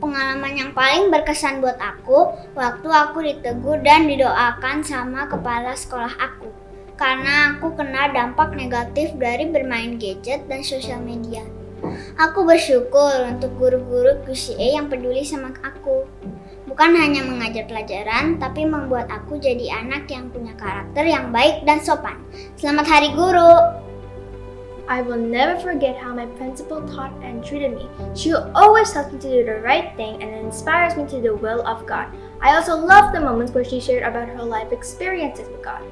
Pengalaman yang paling berkesan buat aku, waktu aku ditegur dan didoakan sama kepala sekolah aku. Karena aku kena dampak negatif dari bermain gadget dan sosial media. Aku bersyukur untuk guru-guru QCA yang peduli sama aku. Bukan hanya mengajar pelajaran, tapi membuat aku jadi anak yang punya karakter yang baik dan sopan. Selamat Hari Guru! I will never forget how my principal taught and treated me. She always helps me to do the right thing and inspires me to do the will of God. I also love the moments where she shared about her life experiences with God.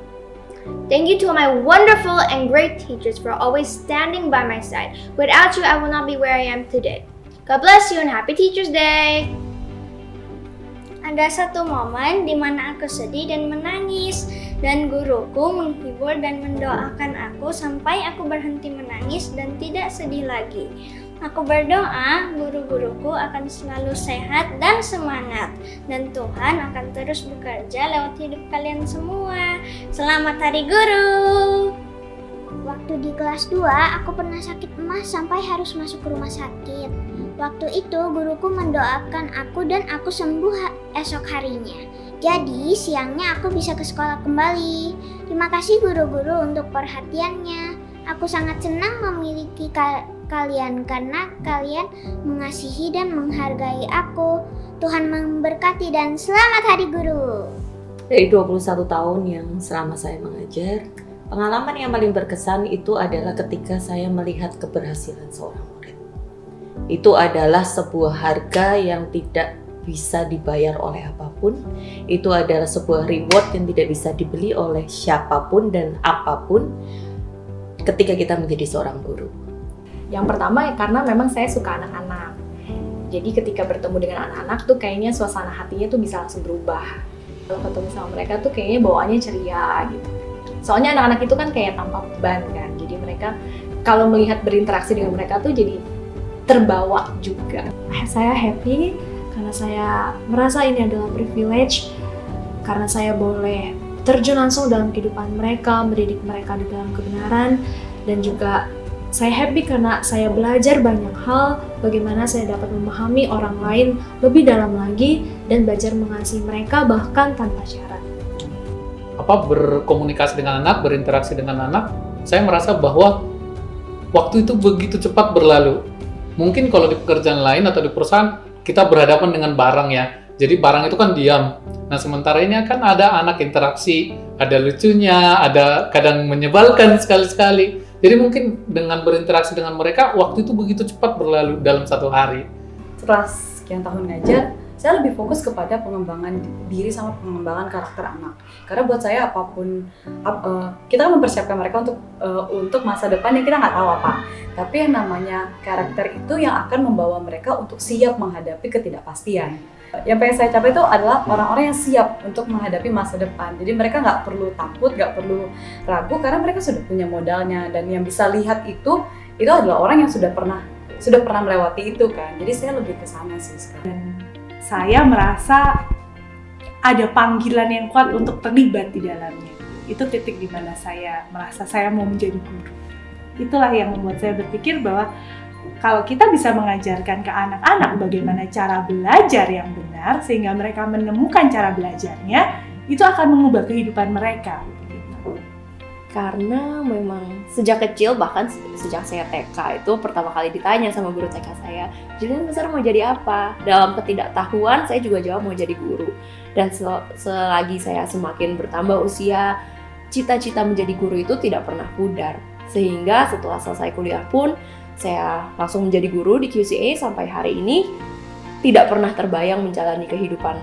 Thank you to my wonderful and great teachers for always standing by my side. Without you, I will not be where I am today. God bless you and happy Teachers Day! Ada satu momen di mana aku sedih dan menangis, dan guruku menghibur dan mendoakan aku sampai aku berhenti menangis dan tidak sedih lagi. Aku berdoa guru-guruku akan selalu sehat dan semangat, dan Tuhan akan terus bekerja lewat hidup kalian semua. Selamat Hari Guru! Waktu di kelas 2, aku pernah sakit emas sampai harus masuk ke rumah sakit. Waktu itu guruku mendoakan aku dan aku sembuh esok harinya. Jadi siangnya aku bisa ke sekolah kembali. Terima kasih guru-guru untuk perhatiannya. Aku sangat senang memiliki kalian karena kalian mengasihi dan menghargai aku. Tuhan memberkati dan selamat Hari Guru. Dari 21 tahun yang selama saya mengajar, pengalaman yang paling berkesan itu adalah ketika saya melihat keberhasilan seorang murid. Itu adalah sebuah harga yang tidak bisa dibayar oleh apapun. Itu adalah sebuah reward yang tidak bisa dibeli oleh siapapun dan apapun ketika kita menjadi seorang guru. Yang pertama karena memang saya suka anak-anak. Jadi ketika bertemu dengan anak-anak tuh kayaknya suasana hatinya tuh bisa langsung berubah. Kalau ketemu sama mereka tuh kayaknya bawaannya ceria gitu. Soalnya anak-anak itu kan kayak tanpa beban kan. Jadi mereka kalau melihat berinteraksi dengan mereka tuh jadi terbawa juga. Saya happy karena saya merasa ini adalah privilege, karena saya boleh terjun langsung dalam kehidupan mereka, mendidik mereka di dalam kebenaran, dan juga saya happy karena saya belajar banyak hal, bagaimana saya dapat memahami orang lain lebih dalam lagi dan belajar mengasihi mereka bahkan tanpa syarat. Berkomunikasi dengan anak, berinteraksi dengan anak, saya merasa bahwa waktu itu begitu cepat berlalu. Mungkin kalau di pekerjaan lain atau di perusahaan, kita berhadapan dengan barang ya. Jadi barang itu kan diam. Nah sementara ini kan ada anak interaksi, ada lucunya, ada kadang menyebalkan sekali-sekali. Jadi mungkin dengan berinteraksi dengan mereka, waktu itu begitu cepat berlalu dalam satu hari. Setelah sekian tahun ngajar, saya lebih fokus kepada pengembangan diri sama pengembangan karakter anak. Karena buat saya apapun, kita mempersiapkan mereka untuk masa depan yang kita nggak tahu apa. Tapi yang namanya karakter itu yang akan membawa mereka untuk siap menghadapi ketidakpastian. Yang pengen saya capai itu adalah orang-orang yang siap untuk menghadapi masa depan. Jadi mereka nggak perlu takut, nggak perlu ragu karena mereka sudah punya modalnya. Dan yang bisa lihat itu adalah orang yang sudah pernah melewati itu kan. Jadi saya lebih ke sana sih sekarang. Saya merasa ada panggilan yang kuat untuk terlibat di dalamnya. Itu titik di mana saya merasa saya mau menjadi guru. Itulah yang membuat saya berpikir bahwa kalau kita bisa mengajarkan ke anak-anak bagaimana cara belajar yang benar sehingga mereka menemukan cara belajarnya, itu akan mengubah kehidupan mereka. Karena memang sejak kecil, bahkan sejak saya TK itu pertama kali ditanya sama guru TK saya, "Julian besar mau jadi apa?" Dalam ketidaktahuan saya juga jawab mau jadi guru. Dan selagi saya semakin bertambah usia, cita-cita menjadi guru itu tidak pernah pudar. Sehingga setelah selesai kuliah pun saya langsung menjadi guru di QCA sampai hari ini, tidak pernah terbayang menjalani kehidupan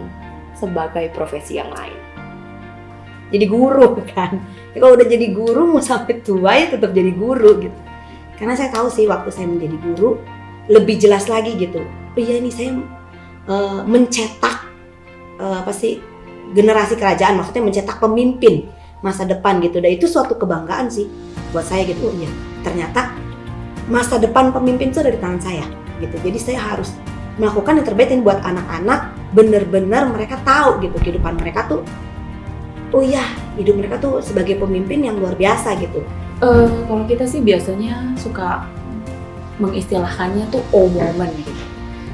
sebagai profesi yang lain. Jadi guru kan. Kalau udah jadi guru mau sampai tua ya tetap jadi guru gitu. Karena saya tahu sih waktu saya menjadi guru lebih jelas lagi gitu. Oh iya ini saya mencetak generasi kerajaan, maksudnya mencetak pemimpin masa depan gitu. Dan itu suatu kebanggaan sih buat saya gitu. Oh iya, ternyata masa depan pemimpin itu ada di tangan saya gitu. Jadi saya harus melakukan yang terbaik ini buat anak-anak, benar-benar mereka tahu gitu kehidupan mereka tuh. Oh iya, hidup mereka tuh sebagai pemimpin yang luar biasa gitu. Kalau kita sih biasanya suka mengistilahkannya tuh oh moment gitu.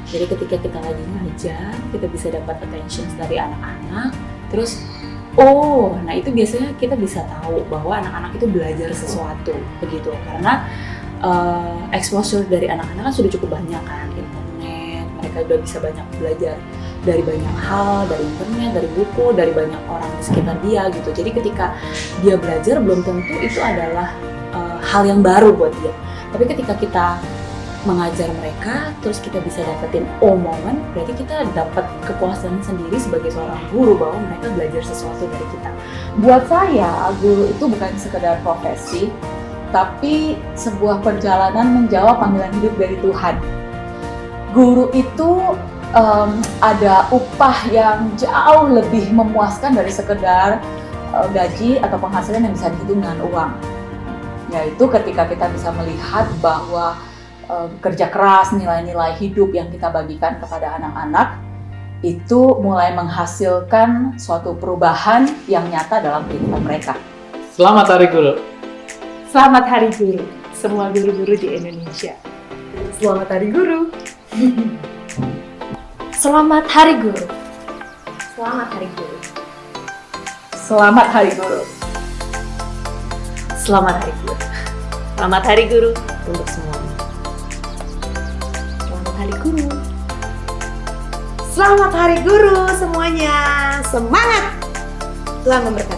Jadi ketika kita lagi ngajar, kita bisa dapat attention dari anak-anak. Terus, nah itu biasanya kita bisa tahu bahwa anak-anak itu belajar sesuatu, begitu. Karena exposure dari anak-anak kan sudah cukup banyak kan, internet. Mereka udah bisa banyak belajar dari banyak hal, dari internet, dari buku, dari banyak orang di sekitar dia gitu. Jadi ketika dia belajar, belum tentu itu adalah hal yang baru buat dia. Tapi ketika kita mengajar mereka, terus kita bisa dapetin momen, berarti kita dapat kepuasan sendiri sebagai seorang guru bahwa mereka belajar sesuatu dari kita. Buat saya, guru itu bukan sekedar profesi, tapi sebuah perjalanan menjawab panggilan hidup dari Tuhan. Guru itu ada upah yang jauh lebih memuaskan dari sekedar gaji atau penghasilan yang bisa dihitung dengan uang. Yaitu ketika kita bisa melihat bahwa kerja keras, nilai-nilai hidup yang kita bagikan kepada anak-anak itu mulai menghasilkan suatu perubahan yang nyata dalam kehidupan mereka. Selamat Hari Guru. Selamat Hari Guru, semua guru-guru di Indonesia. Selamat Hari Guru. Selamat Hari Guru. Selamat Hari Guru. Selamat Hari Guru. Selamat Hari Guru. Selamat Hari Guru untuk semuanya. Selamat Hari Guru. Selamat Hari Guru semuanya. Semangat. Tuhan memberkati.